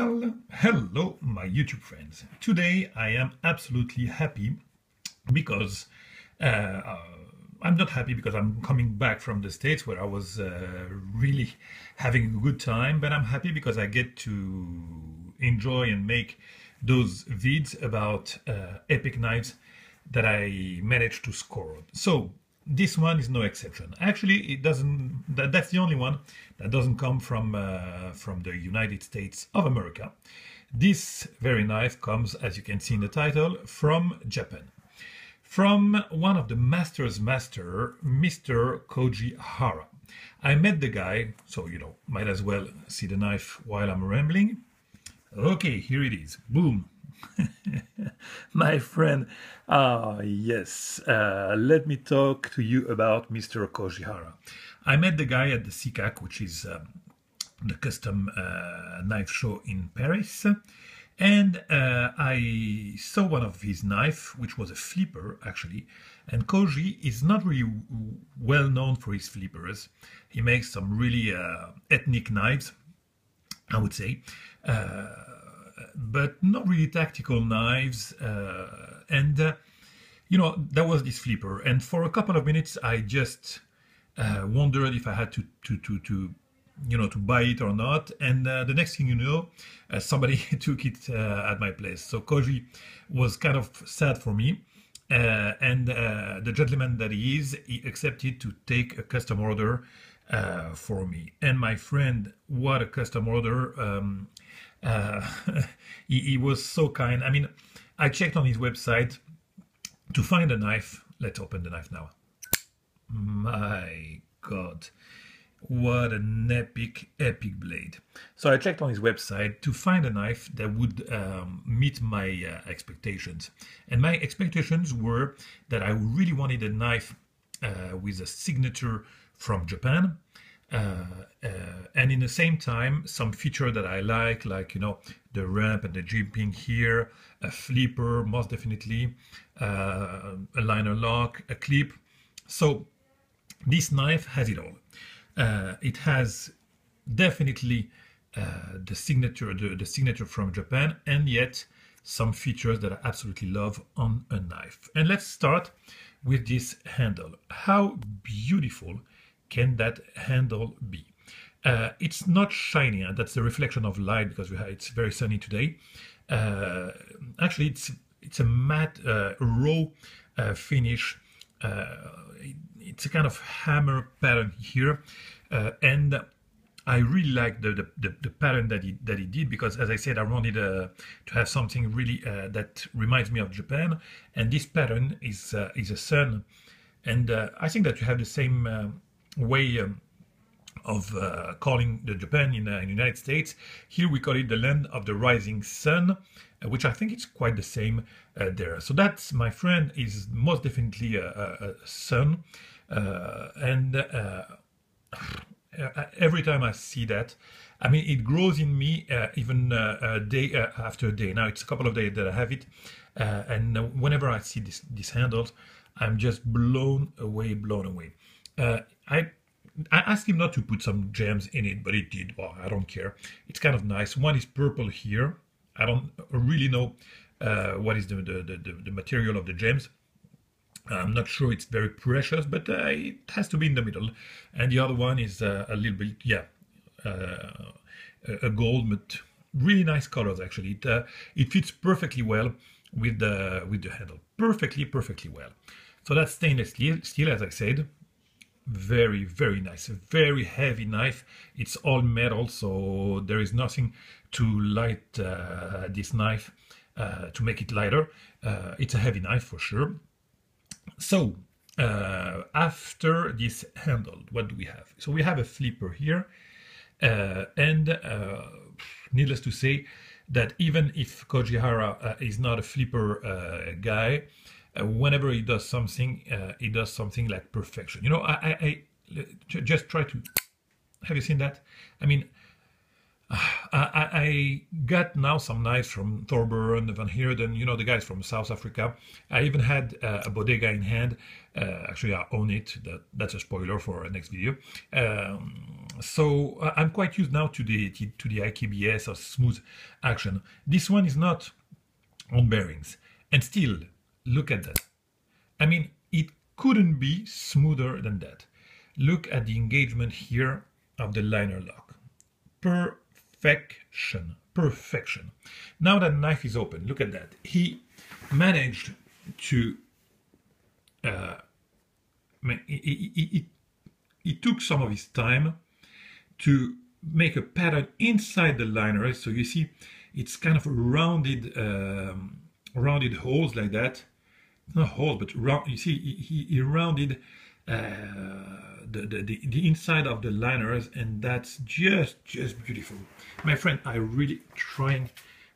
Well, hello, my YouTube friends. Today I am absolutely happy because uh, I'm not happy because I'm coming back from the States where I was really having a good time, but I'm happy because I get to enjoy and make those vids about epic knives that I managed to score. So this one is no exception. Actually, it doesn't. That's the only one that doesn't come from the United States of America. This very knife comes, as you can see in the title, from Japan, from one of the master's master, Mr. Koji Hara. I met the guy, so might as well see the knife while I'm rambling. Okay, here it is. Boom. My friend, yes, let me talk to you about Mr. Koji Hara. I met the guy at the CCAC, which is the custom knife show in Paris, and I saw one of his knife, which was a flipper actually. And Koji is not really well known for his flippers. He makes some really ethnic knives, I would say. But not really tactical knives. There was this flipper, and for a couple of minutes, I just wondered if I had to buy it or not. And the next thing you know, somebody took it at my place. So Koji was kind of sad for me. And the gentleman that he is, he accepted to take a custom order for me. And my friend, what a custom order! He was so kind. I mean, I checked on his website to find a knife. Let's open the knife now. My God, what an epic blade. So I checked on his website to find a knife that would meet my expectations. And my expectations were that I really wanted a knife with a signature from Japan. And in the same time, some feature that I like the ramp and the jimping here, a flipper, most definitely, a liner lock, a clip. So this knife has it all. It has definitely the signature from Japan, and yet some features that I absolutely love on a knife. And let's start with this handle. How beautiful can that handle be? It's not shiny, and that's the reflection of light because it's very sunny today. Actually, it's a matte raw finish. It's a kind of hammer pattern here, and I really like the pattern that he did, because, as I said, I wanted to have something really that reminds me of Japan, and this pattern is a sun, and I think that you have the same way of calling the Japan in the United States. Here we call it the land of the rising sun, which I think it's quite the same there. So that's, my friend, is most definitely a sun, and every time I see that, I mean, it grows in me even day after day. Now it's a couple of days that I have it, and whenever I see these handles, I'm just blown away. I asked him not to put some gems in it, but it did. Well, I don't care. It's kind of nice. One is purple here. I don't really know what is the material of the gems. I'm not sure it's very precious, but it has to be in the middle. And the other one is a little bit, a gold, but really nice colors actually. It fits perfectly well with the handle. Perfectly well. So that's stainless steel, as I said. Very, very nice. A very heavy knife. It's all metal, so there is nothing to light this knife to make it lighter. It's a heavy knife for sure. So after this handle, what do we have? So we have a flipper here, and needless to say that even if Koji Hara is not a flipper guy, whenever he does something like perfection. I just try to. Have you seen that? I mean, I got now some knives from Thorburn, Van Heerden, you know, the guys from South Africa. I even had a bodega in hand. Actually, I own it. That's a spoiler for our next video. So I'm quite used now to the IKBS or smooth action. This one is not on bearings, and still, look at that. I mean, it couldn't be smoother than that. Look at the engagement here of the liner lock. Perfection. Perfection. Now that knife is open, look at that. He managed to he took some of his time to make a pattern inside the liner. So you see it's kind of rounded rounded holes like that. Not holes, but round. You see he rounded the inside of the liners, and that's just beautiful. My friend, I really trying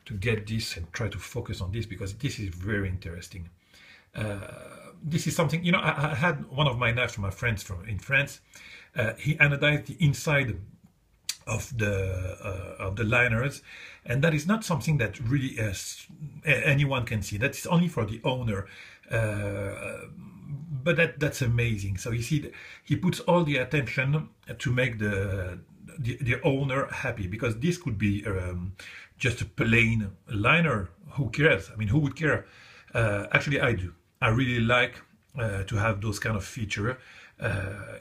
to get this and try to focus on this because this is very interesting. This is something, you know, I had one of my knives from my friends in France. He anodized the inside of the liners, and that is not something that really anyone can see. That's only for the owner. But that's amazing. So you see, he puts all the attention to make the owner happy, because this could be just a plain liner. Who cares? I mean, who would care? Actually, I do. I really like to have those kind of feature.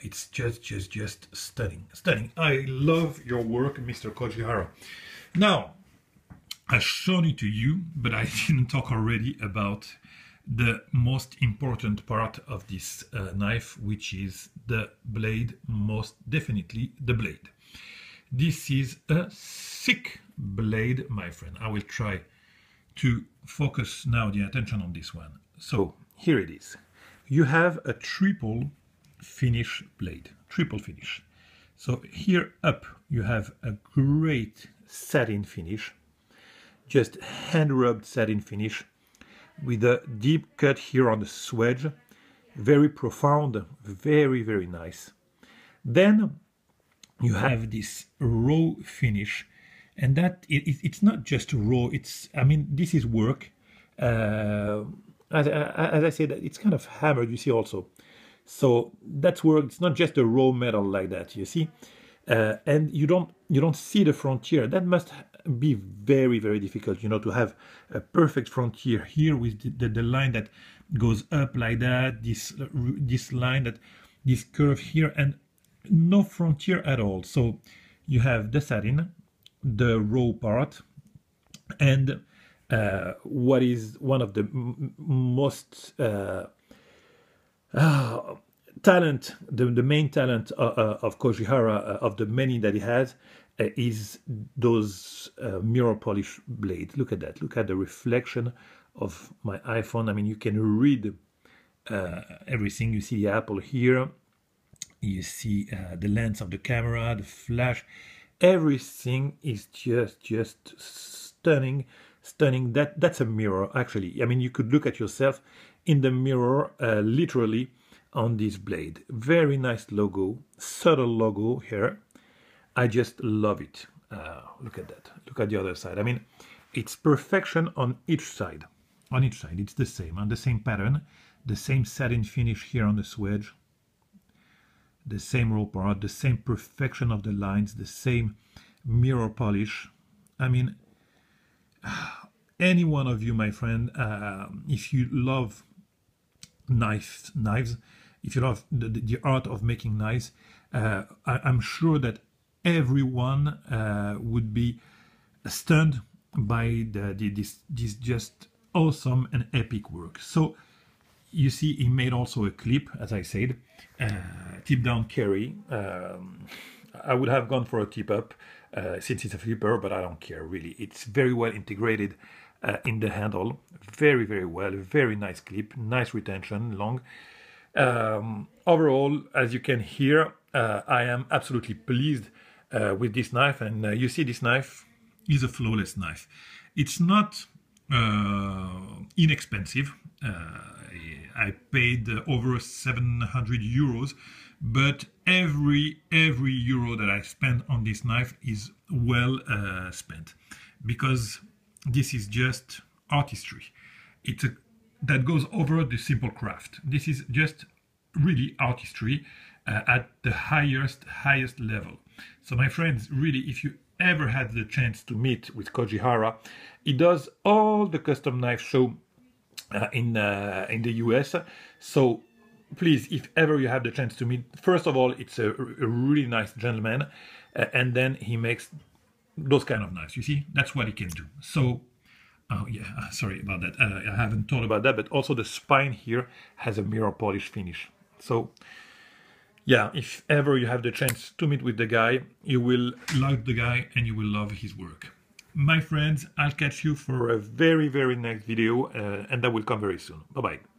It's just stunning, stunning. I love your work, Mr. Koji Hara. Now, I've shown it to you, but I didn't talk already about the most important part of this knife, which is the blade. Most definitely the blade. This is a thick blade, my friend. I will try to focus now the attention on this one. So here it is. You have a triple finish blade, triple finish. So here up you have a great satin finish, just hand rubbed satin finish, with a deep cut here on the swedge, very profound, very nice. Then you have this raw finish, and that it's not just raw. It's, I mean, this is work. As I said, it's kind of hammered. You see also, so that's work. It's not just a raw metal like that. You see, and you don't see the frontier. That must be very difficult, you know, to have a perfect frontier here with the line that goes up like that, this line, that this curve here, and no frontier at all. So you have the satin, the raw part, and what is one of the most talent, the main talent of Koji Hara, of the many that he has, is those mirror polish blades. Look at that. Look at the reflection of my iPhone. I mean, you can read everything. You see the apple here. You see the lens of the camera, the flash. Everything is just stunning. That's a mirror, actually. I mean, you could look at yourself in the mirror, literally, on this blade. Very nice logo, subtle logo here. I just love it. Look at that. Look at the other side. I mean, it's perfection on each side. On each side, it's the same, on the same pattern, the same satin finish here on the swedge, the same raw part, the same perfection of the lines, the same mirror polish. I mean, any one of you, my friend, if you love knives, if you love the art of making knives, I'm sure that everyone would be stunned by this just awesome and epic work. So you see, he made also a clip, as I said, tip down carry. I would have gone for a tip up since it's a flipper, but I don't care really. It's very well integrated in the handle, very well. Very nice clip, nice retention, long. Overall, as you can hear, I am absolutely pleased with this knife, and you see, this knife is a flawless knife. It's not inexpensive. I paid over 700 euros, but every euro that I spent on this knife is well spent. because this is just artistry. That goes over the simple craft. This is just really artistry at the highest level. So my friends, really, if you ever had the chance to meet with Koji Hara, he does all the custom knife show in the US. So please, if ever you have the chance to meet, first of all, it's a really nice gentleman, and then he makes those kind of knives. You see, that's what he can do. So, oh yeah, sorry about that. I haven't thought about that, but also the spine here has a mirror polish finish. So, yeah, if ever you have the chance to meet with the guy, you will like the guy and you will love his work. My friends, I'll catch you for a very next video, and that will come very soon. Bye-bye.